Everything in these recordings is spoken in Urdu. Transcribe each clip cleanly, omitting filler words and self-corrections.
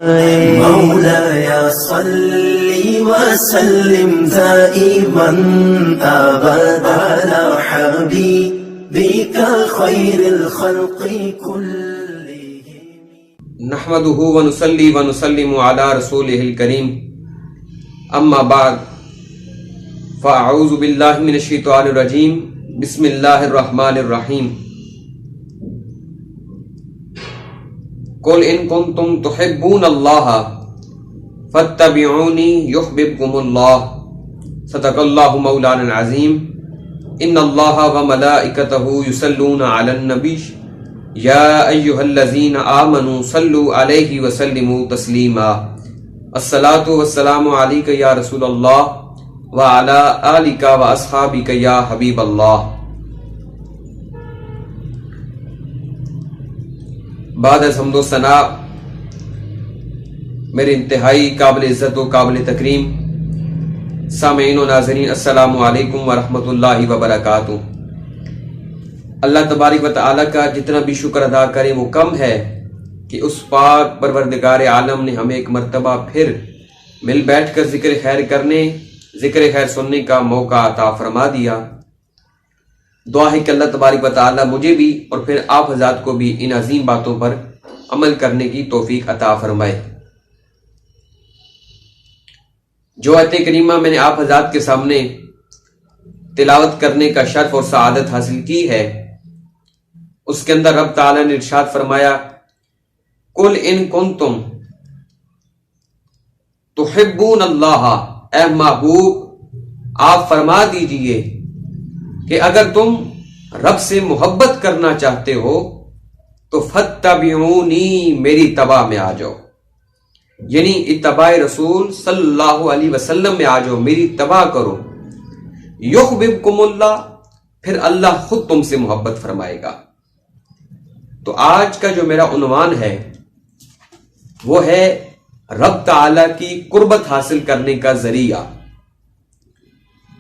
مولاي صل وسلم دائما أبدا على حبيبك خير الخلق كلهم. نحمده ونصلي ونسلم على رسوله الكريم. اما بعد فاعوذ باللہ من الشیطان الرجیم. بسم اللہ الرحمن الرحیم. قل ان کنتم تحبون اللہ فاتبعونی یحببکم اللہ. صدق اللہ مولانا العظیم. ان اللہ وملائکتہ یصلون علی النبی یا ایھا الذین آمنوا صلوا علیہ وسلموا تسلیما. الصلاۃ والسلام علیک یا رسول اللہ وعلی آلک واصحابک یا حبیب اللہ. بعد از حمد و ثنا میرے انتہائی قابل عزت و قابل تکریم سامعین و ناظرین، السلام علیکم ورحمۃ اللہ وبرکاتہ. اللہ تبارک و تعالیٰ کا جتنا بھی شکر ادا کریں وہ کم ہے کہ اس پاک پروردگار عالم نے ہمیں ایک مرتبہ پھر مل بیٹھ کر ذکر خیر کرنے، ذکر خیر سننے کا موقع عطا فرما دیا. دعا ہے کہ اللہ تبارک و تعالیٰ مجھے بھی اور پھر آپ حضرات کو بھی ان عظیم باتوں پر عمل کرنے کی توفیق عطا فرمائے. جو آیت کریمہ میں نے آپ حضرات کے سامنے تلاوت کرنے کا شرف اور سعادت حاصل کی ہے، اس کے اندر رب تعالیٰ نے ارشاد فرمایا، قل ان کنتم تحبون اللہ، اے محبوب آپ فرما دیجئے کہ اگر تم رب سے محبت کرنا چاہتے ہو تو فاتبعونی، میری اتباع میں آ جاؤ، یعنی اتباع رسول صلی اللہ علیہ وسلم میں آ جاؤ، میری اتباع کرو. یحببکم اللہ، پھر اللہ خود تم سے محبت فرمائے گا. تو آج کا جو میرا عنوان ہے وہ ہے رب تعالی کی قربت حاصل کرنے کا ذریعہ.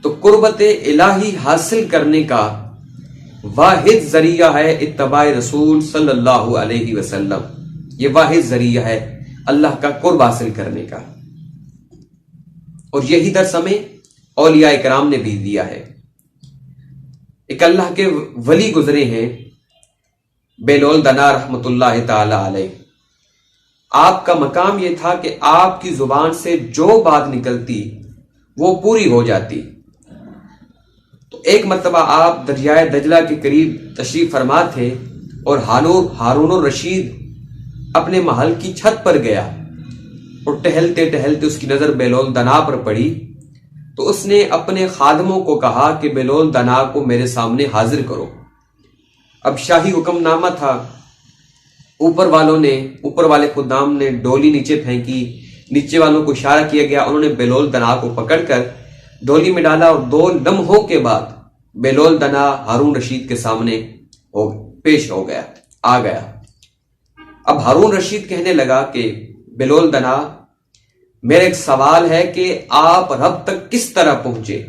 تو قربت الہی حاصل کرنے کا واحد ذریعہ ہے اتباع رسول صلی اللہ علیہ وسلم. یہ واحد ذریعہ ہے اللہ کا قرب حاصل کرنے کا، اور یہی درس ہمیں اولیاء کرام نے بھی دیا ہے. ایک اللہ کے ولی گزرے ہیں بہلول دنا رحمت اللہ تعالی علیہ. آپ کا مقام یہ تھا کہ آپ کی زبان سے جو بات نکلتی وہ پوری ہو جاتی. تو ایک مرتبہ آپ دریائے دجلہ کے قریب تشریف فرما تھے اور ہارون الرشید اپنے محل کی چھت پر گیا اور ٹہلتے ٹہلتے اس کی نظر بہلول دنا پر پڑی. تو اس نے اپنے خادموں کو کہا کہ بہلول دنا کو میرے سامنے حاضر کرو. اب شاہی حکم نامہ تھا، اوپر والے خدام نے ڈولی نیچے پھینکی، نیچے والوں کو اشارہ کیا گیا، انہوں نے بہلول دنا کو پکڑ کر ڈولی میں ڈالا اور 2 لمحوں کے بعد بہلول دنا ہارون رشید کے سامنے پیش ہو گیا، آ گیا. اب ہارون رشید کہنے لگا کہ بہلول دنا، میرا ایک سوال ہے کہ آپ رب تک کس طرح پہنچے؟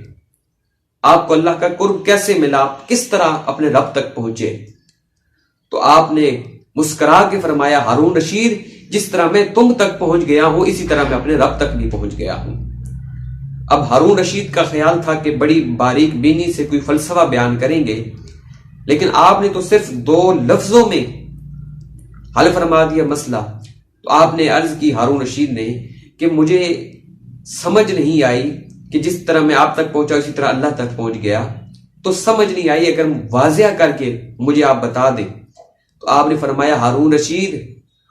آپ کو اللہ کا قرب کیسے ملا؟ آپ کس طرح اپنے رب تک پہنچے؟ تو آپ نے مسکرا کے فرمایا، ہارون رشید، جس طرح میں تم تک پہنچ گیا ہوں اسی طرح میں اپنے رب تک بھی پہنچ گیا ہوں. اب ہارون رشید کا خیال تھا کہ بڑی باریک بینی سے کوئی فلسفہ بیان کریں گے، لیکن آپ نے تو صرف 2 لفظوں میں حل فرما دیا مسئلہ. تو آپ نے عرض کی ہارون رشید نے کہ مجھے سمجھ نہیں آئی کہ جس طرح میں آپ تک پہنچا اسی طرح اللہ تک پہنچ گیا، تو سمجھ نہیں آئی، اگر واضح کر کے مجھے آپ بتا دیں. تو آپ نے فرمایا، ہارون رشید،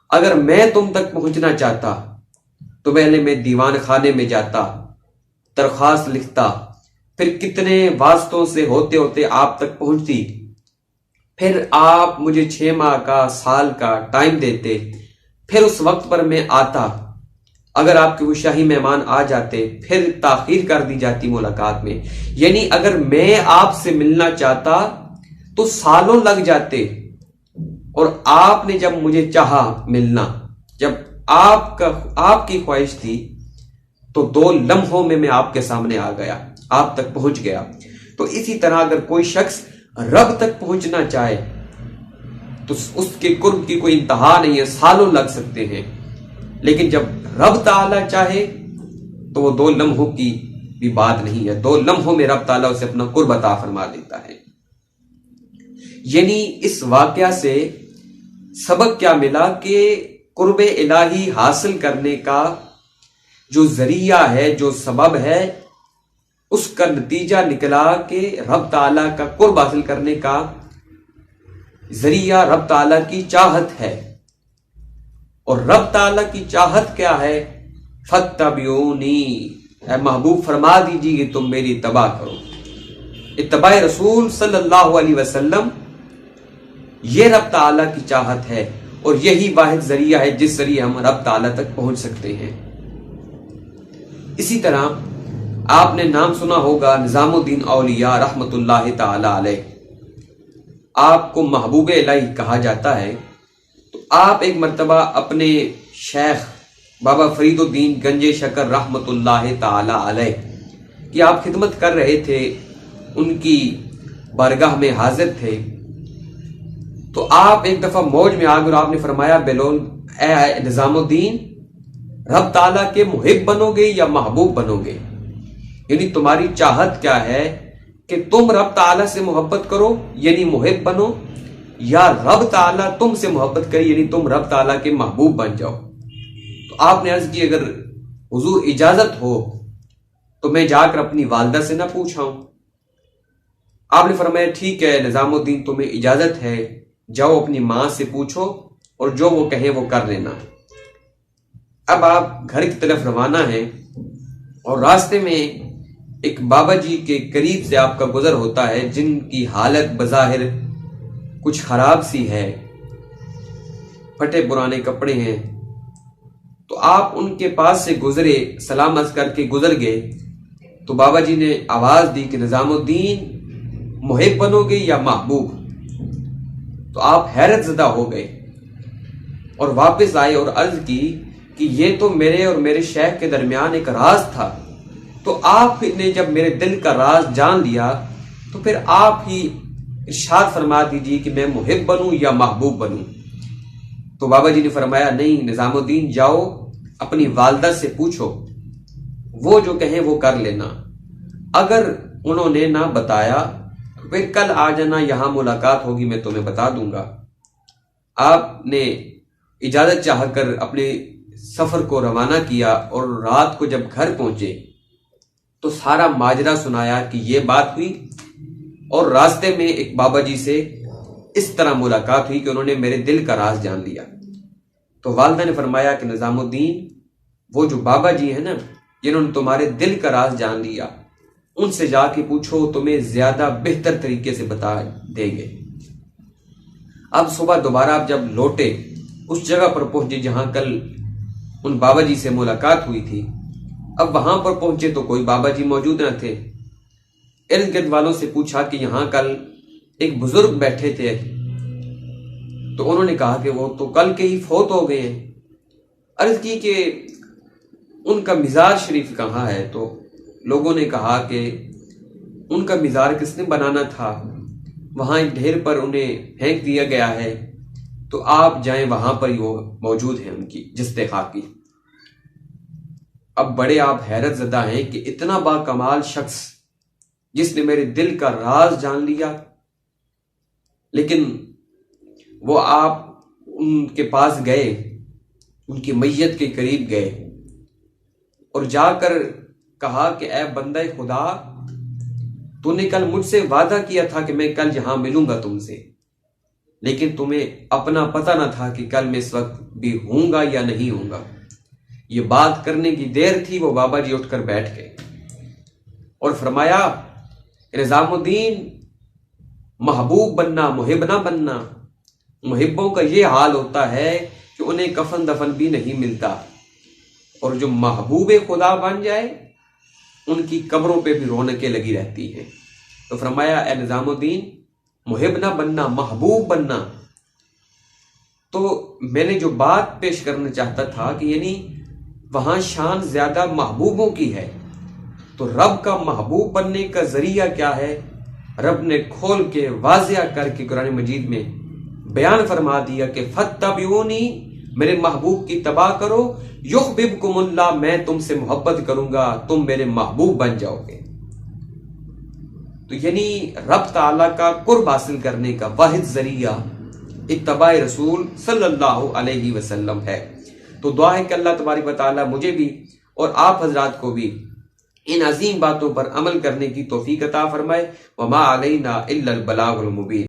اگر میں تم تک پہنچنا چاہتا تو پہلے میں دیوان خانے میں جاتا، درخواست لکھتا، پھر کتنے واسطوں سے ہوتے ہوتے آپ تک پہنچتی، پھر آپ مجھے 6 ماہ کا، سال کا ٹائم دیتے، پھر اس وقت پر میں آتا. اگر آپ کے وہ شاہی مہمان آ جاتے پھر تاخیر کر دی جاتی ملاقات میں. یعنی اگر میں آپ سے ملنا چاہتا تو سالوں لگ جاتے، اور آپ نے جب مجھے چاہا ملنا، جب آپ کی خواہش تھی، تو 2 لمحوں میں آپ کے سامنے آ گیا، آپ تک پہنچ گیا. تو اسی طرح اگر کوئی شخص رب تک پہنچنا چاہے تو اس کے قرب کی کوئی انتہا نہیں ہے، سالوں لگ سکتے ہیں. لیکن جب رب تعالیٰ چاہے تو وہ 2 لمحوں کی بھی بات نہیں ہے، 2 لمحوں میں رب تعالیٰ اسے اپنا قرب عطا فرما دیتا ہے۔ یعنی اس واقعہ سے سبق کیا ملا کہ قرب الہی حاصل کرنے کا جو ذریعہ ہے، جو سبب ہے، اس کا نتیجہ نکلا کہ رب تعالیٰ کا قرب حاصل کرنے کا ذریعہ رب تعالیٰ کی چاہت ہے، اور رب تعالیٰ کی چاہت کیا ہے؟ فَاتَّبِعُونِی، اے محبوب فرما دیجیے کہ تم میری اتباع کرو۔ اتباع رسول صلی اللہ علیہ وسلم یہ رب تعالیٰ کی چاہت ہے، اور یہی واحد ذریعہ ہے جس ذریعے ہم رب تعالیٰ تک پہنچ سکتے ہیں۔ اسی طرح آپ نے نام سنا ہوگا نظام الدین اولیاء رحمت اللہ تعالی علیہ، آپ کو محبوب الہی کہا جاتا ہے۔ تو آپ ایک مرتبہ اپنے شیخ بابا فرید الدین گنج شکر رحمت اللہ تعالی علیہ کی آپ خدمت کر رہے تھے، ان کی بارگاہ میں حاضر تھے۔ تو آپ ایک دفعہ موج میں آ گئے اور آپ نے فرمایا بلول اے نظام الدین، رب تعالیٰ کے محب بنو گے یا محبوب بنو گے؟ یعنی تمہاری چاہت کیا ہے کہ تم رب تعالیٰ سے محبت کرو یعنی محب بنو، یا رب تعالیٰ تم سے محبت کرے یعنی تم رب تعالیٰ کے محبوب بن جاؤ؟ تو آپ نے عرض کی اگر حضور اجازت ہو تو میں جا کر اپنی والدہ سے نہ پوچھاؤں؟ آپ نے فرمایا ٹھیک ہے نظام الدین، تمہیں اجازت ہے، جاؤ اپنی ماں سے پوچھو اور جو وہ کہیں وہ کر لینا۔ اب آپ گھر کی طرف روانہ ہیں اور راستے میں ایک بابا جی کے قریب سے آپ کا گزر ہوتا ہے، جن کی حالت بظاہر کچھ خراب سی ہے، پھٹے پرانے کپڑے ہیں۔ تو آپ ان کے پاس سے گزرے، سلام عرض کر کے گزر گئے، تو بابا جی نے آواز دی کہ نظام الدین محب بنو گے یا محبوب؟ تو آپ حیرت زدہ ہو گئے اور واپس آئے اور عرض کی کہ یہ تو میرے اور میرے شیخ کے درمیان ایک راز تھا، تو آپ نے جب میرے دل کا راز جان لیا تو پھر آپ ہی ارشاد فرما دیجیے کہ میں محب بنوں یا محبوب بنوں۔ تو بابا جی نے فرمایا نہیں نظام الدین، جاؤ اپنی والدہ سے پوچھو، وہ جو کہیں وہ کر لینا، اگر انہوں نے نہ بتایا تو پھر کل آ جانا، یہاں ملاقات ہوگی، میں تمہیں بتا دوں گا۔ آپ نے اجازت چاہ کر اپنے سفر کو روانہ کیا، اور رات کو جب گھر پہنچے تو سارا ماجرا سنایا کہ یہ بات ہوئی، اور راستے میں ایک بابا جی سے اس طرح ملاقات ہوئی کہ انہوں نے میرے دل کا راز جان لیا۔ تو والدہ نے فرمایا کہ نظام الدین، وہ جو بابا جی ہیں نا جنہوں نے تمہارے دل کا راز جان لیا، ان سے جا کے پوچھو، تمہیں زیادہ بہتر طریقے سے بتا دیں گے۔ اب صبح دوبارہ آپ جب لوٹے، اس جگہ پر پہنچے جہاں کل ان بابا جی سے ملاقات ہوئی تھی، اب وہاں پر پہنچے تو کوئی بابا جی موجود نہ تھے۔ ارد گرد والوں سے پوچھا کہ یہاں کل ایک بزرگ بیٹھے تھے، تو انہوں نے کہا کہ وہ تو کل کے ہی فوت ہو گئے ہیں۔ عرض کی کہ ان کا مزار شریف کہاں ہے؟ تو لوگوں نے کہا کہ ان کا مزار کس نے بنانا تھا، وہاں ایک ڈھیر پر انہیں پھینک دیا گیا ہے، تو آپ جائیں وہاں پر ہی وہ موجود ہیں ان کی جسد خاکی۔ اب بڑے آپ حیرت زدہ ہیں کہ اتنا با کمال شخص جس نے میرے دل کا راز جان لیا، لیکن وہ آپ ان کے پاس گئے، ان کی میت کے قریب گئے اور جا کر کہا کہ اے بندہ خدا، تو نے کل مجھ سے وعدہ کیا تھا کہ میں کل یہاں ملوں گا تم سے، لیکن تمہیں اپنا پتہ نہ تھا کہ کل میں اس وقت بھی ہوں گا یا نہیں ہوں گا۔ یہ بات کرنے کی دیر تھی، وہ بابا جی اٹھ کر بیٹھ گئے اور فرمایا نظام الدین، محبوب بننا محب نہ بننا۔ محبوں کا یہ حال ہوتا ہے کہ انہیں کفن دفن بھی نہیں ملتا، اور جو محبوب خدا بن جائے ان کی قبروں پہ بھی رونقیں لگی رہتی ہیں۔ تو فرمایا اے نظام الدین، محب نہ بننا محبوب بننا۔ تو میں نے جو بات پیش کرنا چاہتا تھا کہ یعنی وہاں شان زیادہ محبوبوں کی ہے، تو رب کا محبوب بننے کا ذریعہ کیا ہے؟ رب نے کھول کے واضح کر کے قرآن مجید میں بیان فرما دیا کہ فَاتَّبِعُونِی، میرے محبوب کی اتباع کرو، یحببکم اللہ، میں تم سے محبت کروں گا، تم میرے محبوب بن جاؤ گے۔ تو یعنی رب تعالیٰ کا قرب حاصل کرنے کا واحد ذریعہ اتباع رسول صلی اللہ علیہ وسلم ہے۔ تو دعا ہے کہ اللہ تبارک و تعالیٰ مجھے بھی اور آپ حضرات کو بھی ان عظیم باتوں پر عمل کرنے کی توفیق عطا فرمائے۔ وما علینا الا البلاغ المبین۔